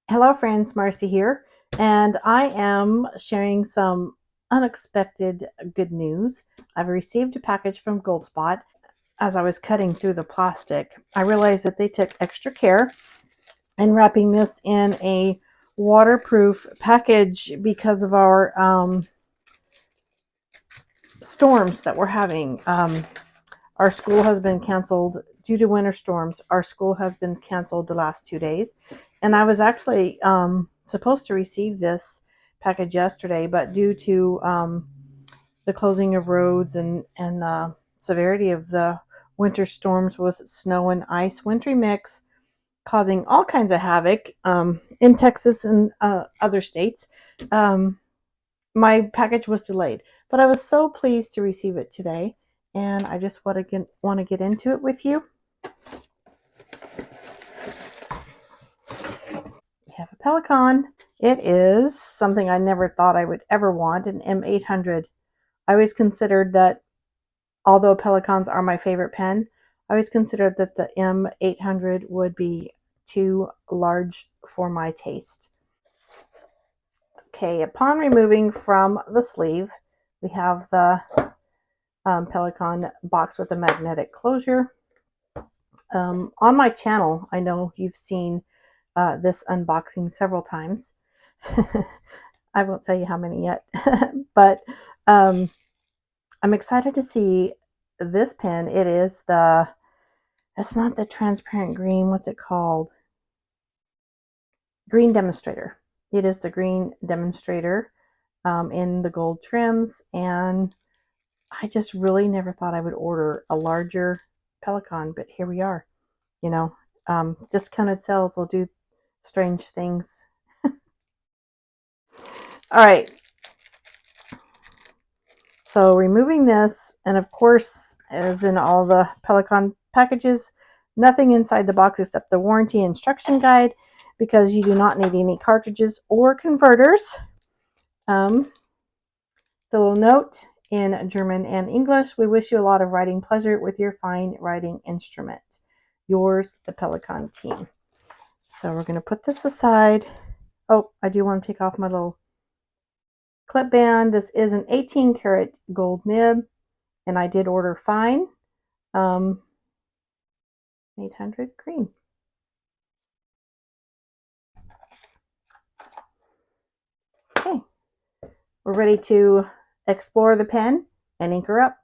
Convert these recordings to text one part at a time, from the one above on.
Hello friends, Marcy here, and I am sharing some unexpected good news. I've received a package from Goldspot. As I was cutting through the plastic, I realized that they took extra care in wrapping this in a waterproof package because of our storms that we're having. Our school has been canceled due to winter storms. Our school has been canceled the last 2 days. And I was actually supposed to receive this package yesterday, but due to the closing of roads and the severity of the winter storms with snow and ice, wintry mix, causing all kinds of havoc in Texas and other states, my package was delayed. But I was so pleased to receive it today, and I just want to get into it with you. We have a Pelikan. It is something I never thought I would ever want, an M800. I always considered that, although Pelikans are my favorite pen, I always considered that the M800 would be too large for my taste. Okay, upon removing from the sleeve, we have the Pelikan box with a magnetic closure. On my channel, I know you've seen this unboxing several times. I won't tell you how many yet, but I'm excited to see this pen. It's not the transparent green, what's it called? Green Demonstrator. It is the Green Demonstrator in the gold trims, and I just really never thought I would order a larger Pelikan, but here we are. You know, discounted sales will do strange things. All right, so removing this, and of course, as in all the Pelikan packages, nothing inside the box except the warranty instruction guide, because you do not need any cartridges or converters. The little note in German and English: we wish you a lot of writing pleasure with your fine writing instrument. Yours, the Pelikan team. So we're going to put this aside. Oh, I do want to take off my little clip band. This is an 18 karat gold nib, and I did order fine. 800 green. Okay, we're ready to explore the pen and ink her up.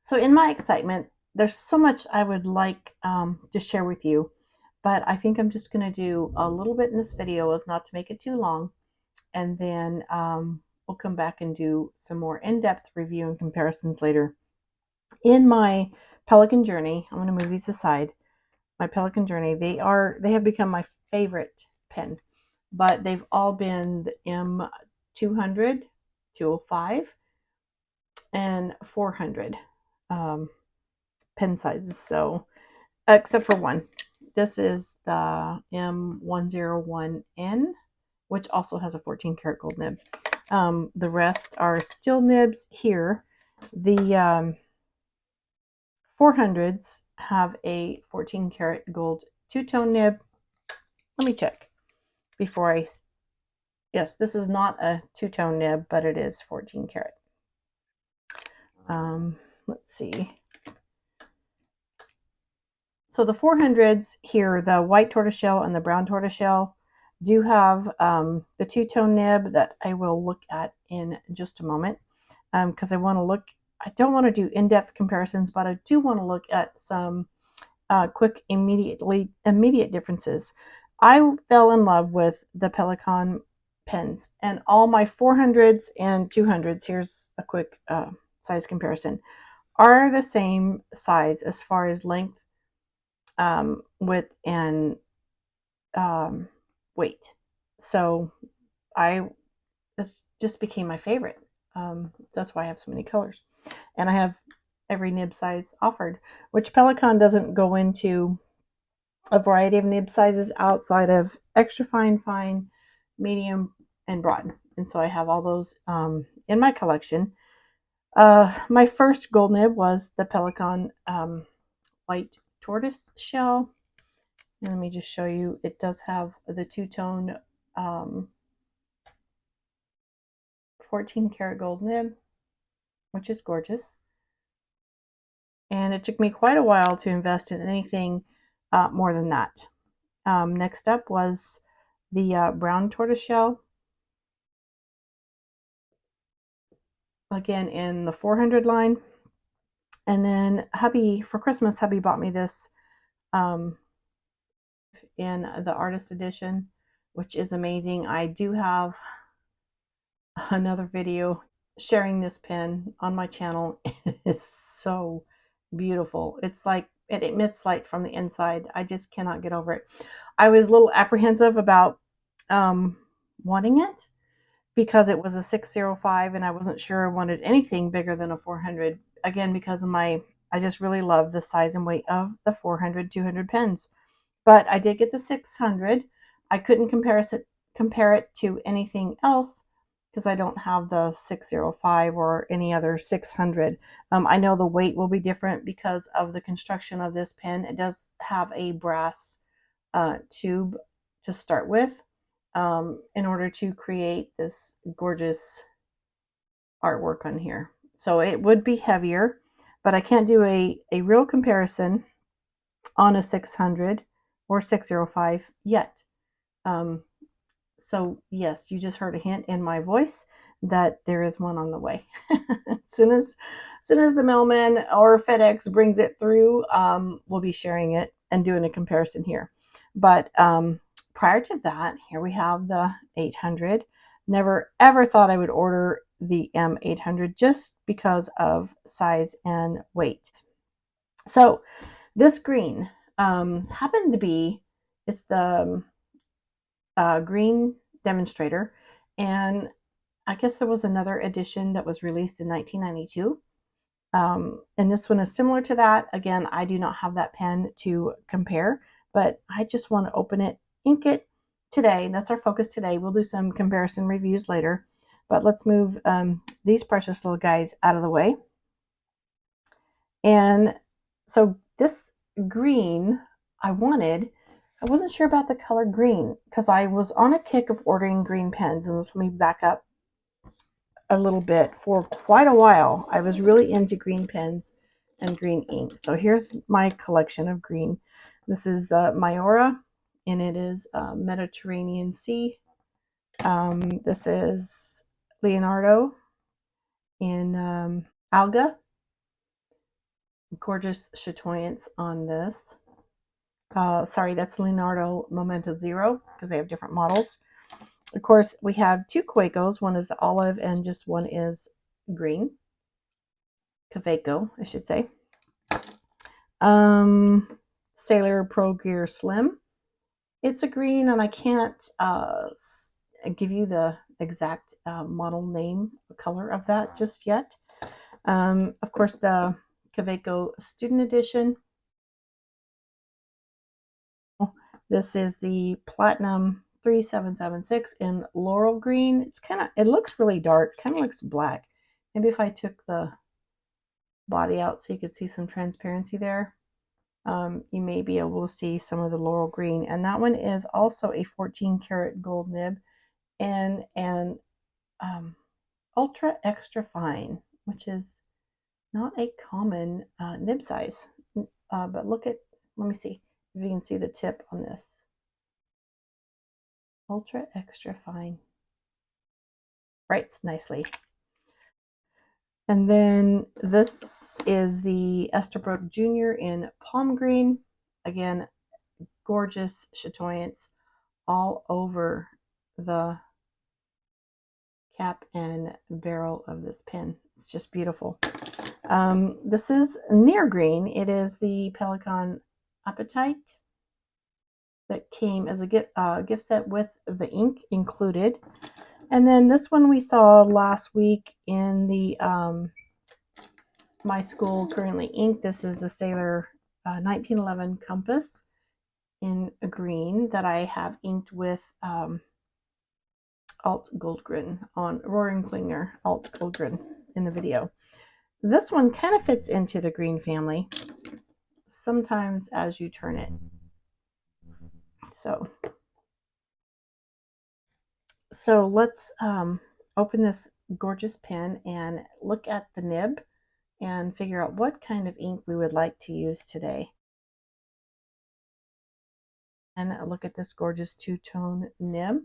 So in my excitement, there's so much I would like to share with you, but I think I'm just going to do a little bit in this video as not to make it too long, and then we'll come back and do some more in-depth review and comparisons later. In my Pelikan journey, I'm going to move these aside. My Pelikan journey, they have become my favorite pen, but they've all been the M200, 205, and 400 pen sizes. So, except for one, this is the M101N, which also has a 14 karat gold nib. The rest are steel nibs here. The 400s have a 14 karat gold two-tone nib. Let me check before I. Yes, this is not a two-tone nib, but it is 14 karat. Let's see. So the 400s here, the white tortoiseshell and the brown tortoiseshell, do have the two-tone nib that I will look at in just a moment, because I don't want to do in-depth comparisons, but I do want to look at some quick, immediate differences. I fell in love with the Pelikan pens, and all my 400s and 200s, here's a quick size comparison, are the same size as far as length, width, and weight. So this just became my favorite. That's why I have so many colors, and I have every nib size offered, which Pelikan doesn't go into a variety of nib sizes outside of extra fine, medium, and broad. And so I have all those in my collection. My first gold nib was the Pelikan white tortoise shell. And let me just show you, it does have the two-tone 14 karat gold nib, which is gorgeous. And it took me quite a while to invest in anything more than that. Next up was the brown tortoiseshell, again in the 400 line. And then hubby, for Christmas, hubby bought me this in the artist edition, which is amazing. I do have another video sharing this pen on my channel. It's so beautiful. It's like it emits light from the inside. I just cannot get over it. I was a little apprehensive about wanting it because it was a 605 and I wasn't sure I wanted anything bigger than a 400. Again, because of I just really love the size and weight of the 400, 200 pens. But I did get the 600. I couldn't compare it to anything else because I don't have the 605 or any other 600. I know the weight will be different because of the construction of this pen. It does have a brass tube to start with in order to create this gorgeous artwork on here. So it would be heavier, but I can't do a real comparison on a 600 or 605 yet. So yes, you just heard a hint in my voice that there is one on the way. as soon as the mailman or FedEx brings it through, we'll be sharing it and doing a comparison here. But prior to that, here we have the 800. Never ever thought I would order the M800 just because of size and weight. So this green happened to be, it's the Green Demonstrator, and I guess there was another edition that was released in 1992. And this one is similar to that. Again, I do not have that pen to compare, but I just want to open it, ink it today. That's our focus today. We'll do some comparison reviews later, but let's move these precious little guys out of the way. And so this green I wasn't sure about the color green because I was on a kick of ordering green pens. And let me back up a little bit. For quite a while, I was really into green pens and green ink. So here's my collection of green. This is the Mayora, and it is Mediterranean Sea. This is Leonardo in Alga. Gorgeous chatoyance on this. Sorry, that's Leonardo Momento Zero because they have different models. Of course, we have two Quakos. One is the olive and just one is green. Kaweco, I should say. Sailor Pro Gear Slim. It's a green, and I can't give you the exact model name or color of that just yet. Of course, the Kaweco Student Edition. This is the Platinum 3776 in Laurel Green. It looks really dark, kind of looks black. Maybe if I took the body out so you could see some transparency there, you may be able to see some of the Laurel Green. And that one is also a 14 karat gold nib and an ultra extra fine, which is not a common nib size. But let me see if you can see the tip on this. Ultra extra fine. Writes nicely. And then this is the Esterbrook Jr. in Palm Green. Again, gorgeous chatoyance all over the cap and barrel of this pen. It's just beautiful. This is near green. It is the Pelikan Appetite that came as a gift set with the ink included. And then this one we saw last week in the My School Currently Ink. This is the Sailor 1911 Compass in green that I have inked with Alt Goldgren on Roaring Klinger Alt Goldgren in the video. This one kind of fits into the green family sometimes as you turn it. So let's open this gorgeous pen and look at the nib and figure out what kind of ink we would like to use today. And look at this gorgeous two-tone nib.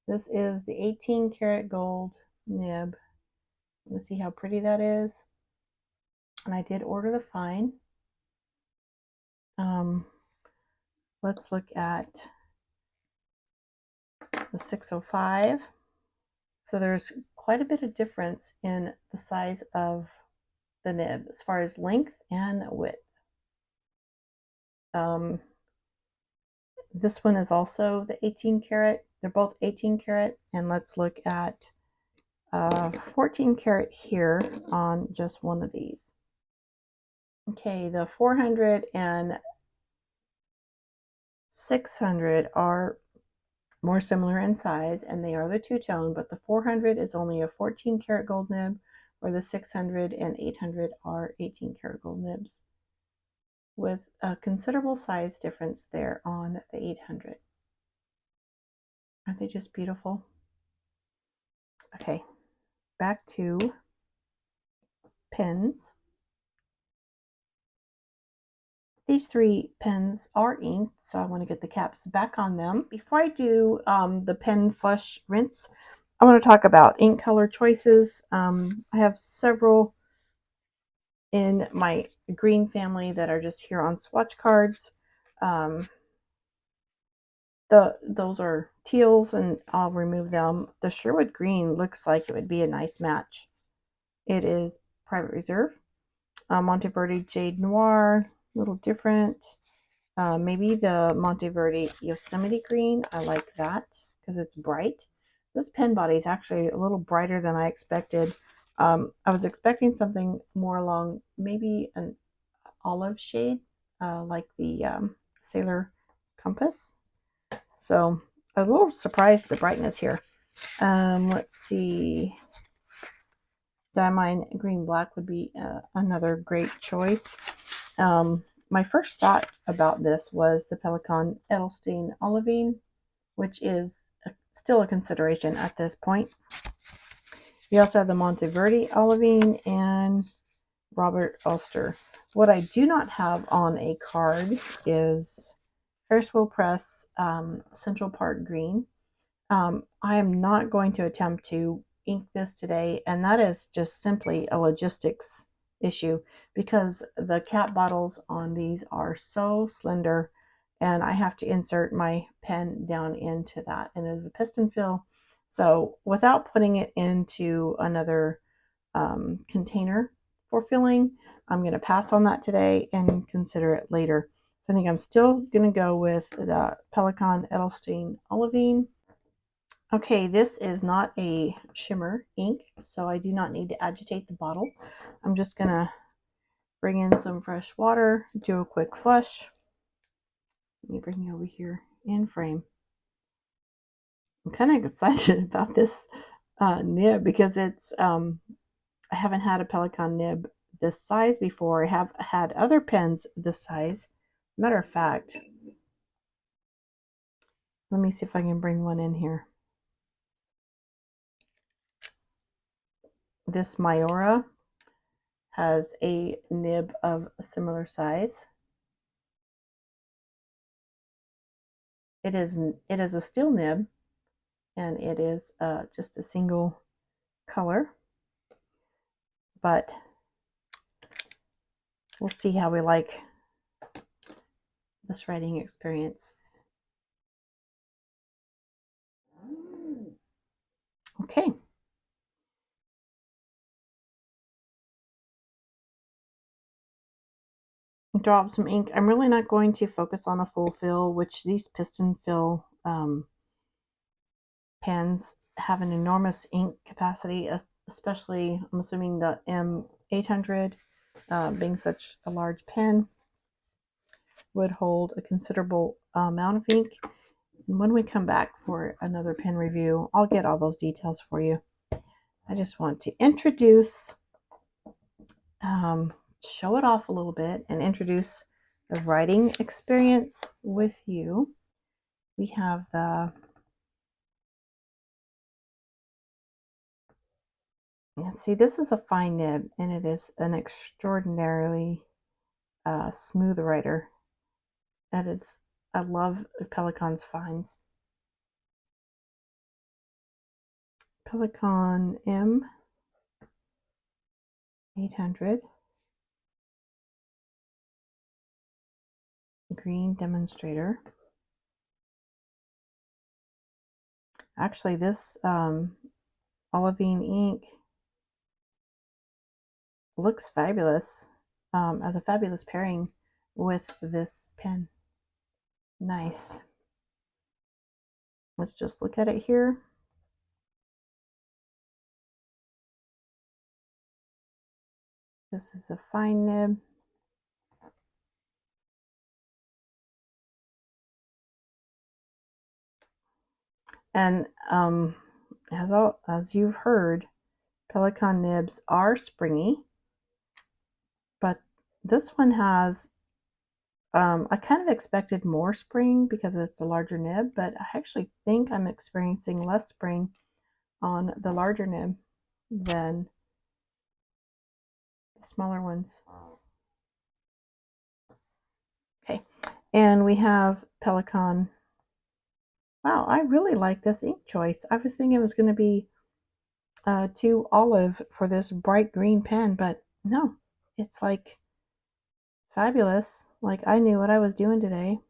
This is the 18 karat gold nib. Let's see how pretty that is. And I did order the fine. Let's look at the 605. So there's quite a bit of difference in the size of the nib as far as length and width. This one is also the 18 karat. They're both 18 karat. And let's look at 14 karat here on just one of these. Okay, the 400 and 600 are more similar in size, and they are the two-tone, but the 400 is only a 14 karat gold nib, where the 600 and 800 are 18 karat gold nibs, with a considerable size difference there on the 800. Aren't they just beautiful? Okay, back to pens. These three pens are inked, so I want to get the caps back on them. Before I do the pen flush rinse, I want to talk about ink color choices. I have several in my green family that are just here on swatch cards. Those are teals, and I'll remove them. The Sherwood green looks like it would be a nice match. It is Private Reserve. Monteverde Jade Noir, a little different. Maybe the Monteverde Yosemite green. I like that because it's bright. This pen body is actually a little brighter than I expected. I was expecting something more along maybe an olive shade, like the Sailor Compass. So a little surprised at the brightness here. Let's see. Diamine Green Black would be another great choice. My first thought about this was the Pelikan Edelstein Olivine, which is still a consideration at this point. We also have the Monteverde Olivine and Robert Ulster. What I do not have on a card is Ferris Wheel Press Central Park Green. I am not going to attempt to ink this today, and that is just simply a logistics issue because the cap bottles on these are so slender, and I have to insert my pen down into that, and it is a piston fill. So without putting it into another container for filling, I'm going to pass on that today and consider it later. So I think I'm still going to go with the Pelikan Edelstein Olivine. Okay, this is not a shimmer ink, so I do not need to agitate the bottle. I'm just going to bring in some fresh water, do a quick flush. Let me bring you over here in frame. I'm kind of excited about this nib because it's I haven't had a Pelikan nib this size before. I have had other pens this size. Matter of fact, let me see if I can bring one in here. This Mayora has a nib of a similar size. It is a steel nib, and it is just a single color, but we'll see how we like this writing experience. Okay. Drop some ink. I'm really not going to focus on a full fill, which these piston fill pens have an enormous ink capacity, especially I'm assuming the m800 being such a large pen would hold a considerable amount of ink. And when we come back for another pen review, I'll get all those details for you. I just want to introduce, show it off a little bit and introduce the writing experience with you. we have the, let's see, this is a fine nib, and it is an extraordinarily smooth writer. And it's, I love Pelikan's fines. Pelikan m800 Green Demonstrator. Actually, this olivine ink looks fabulous, as a fabulous pairing with this pen. Nice. Let's just look at it here. This is a fine nib. And as you've heard, Pelikan nibs are springy, but this one has, I kind of expected more spring because it's a larger nib, but I actually think I'm experiencing less spring on the larger nib than the smaller ones. Okay, and we have Pelikan. Wow, I really like this ink choice. I was thinking it was going to be too olive for this bright green pen, but no, it's like fabulous. Like I knew what I was doing today.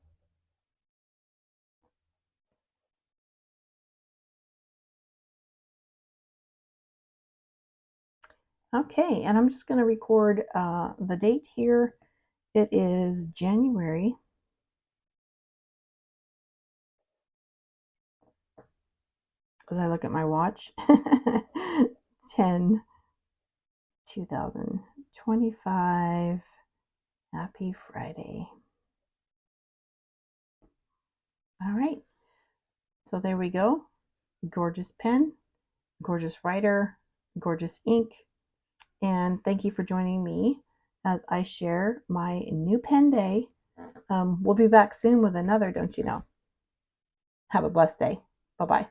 Okay, and I'm just going to record the date here. It is January. As I look at my watch, 10, 2025. Happy Friday. All right, so there we go. Gorgeous pen, gorgeous writer, gorgeous ink. And thank you for joining me as I share my new pen day. We'll be back soon with another, don't you know? Have a blessed day. Bye-bye.